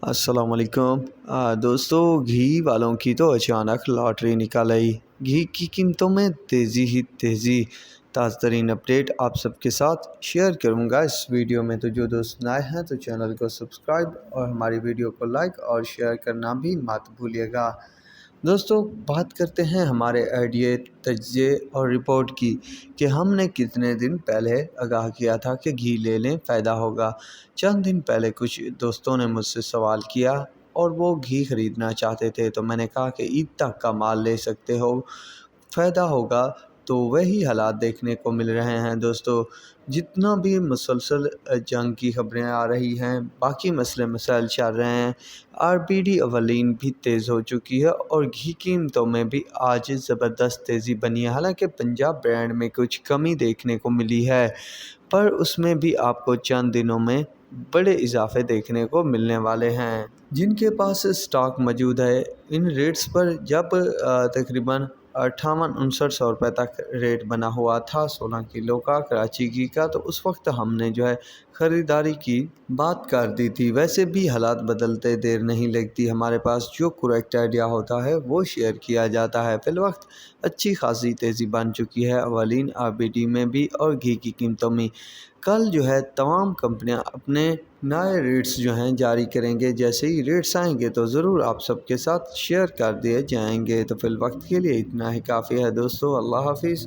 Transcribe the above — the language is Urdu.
السلام علیکم دوستو، گھی والوں کی تو اچانک لاٹری نکل آئی۔ گھی کی قیمتوں میں تیزی ہی تیزی۔ تازہ ترین اپڈیٹ آپ سب کے ساتھ شیئر کروں گا اس ویڈیو میں۔ تو جو دوست نئے ہیں تو چینل کو سبسکرائب اور ہماری ویڈیو کو لائک اور شیئر کرنا بھی مت بھولیے گا۔ دوستو، بات کرتے ہیں ہمارے آئیڈیا، تجزیے اور رپورٹ کی کہ ہم نے کتنے دن پہلے آگاہ کیا تھا کہ گھی لے لیں، فائدہ ہوگا۔ چند دن پہلے کچھ دوستوں نے مجھ سے سوال کیا اور وہ گھی خریدنا چاہتے تھے، تو میں نے کہا کہ عید تک کا مال لے سکتے ہو، فائدہ ہوگا۔ تو وہی حالات دیکھنے کو مل رہے ہیں دوستو۔ جتنا بھی مسلسل جنگ کی خبریں آ رہی ہیں، باقی مسائل چل رہے ہیں، RBD اولین بھی تیز ہو چکی ہے اور گھی قیمتوں میں بھی آج زبردست تیزی بنی ہے۔ حالانکہ پنجاب برانڈ میں کچھ کمی دیکھنے کو ملی ہے، پر اس میں بھی آپ کو چند دنوں میں بڑے اضافے دیکھنے کو ملنے والے ہیں۔ جن کے پاس سٹاک موجود ہے، ان ریٹس پر جب تقریباً 58-59 روپے تک ریٹ بنا ہوا تھا 16 کلو کا کراچی گھی کا، تو اس وقت ہم نے خریداری کی بات کر دی تھی۔ ویسے بھی حالات بدلتے دیر نہیں لگتی، ہمارے پاس جو کریکٹ آئیڈیا ہوتا ہے وہ شیئر کیا جاتا ہے۔ فی الوقت اچھی خاصی تیزی بن چکی ہے اولین RBD میں بھی اور گھی کی قیمتوں میں۔ کل تمام کمپنیاں اپنے نئے ریٹس جاری کریں گے۔ جیسے ہی ریٹس آئیں گے تو ضرور آپ سب کے ساتھ شیئر کر دیے جائیں گے۔ تو فی الوقت کے لیے اتنا ہی کافی ہے دوستو۔ اللہ حافظ۔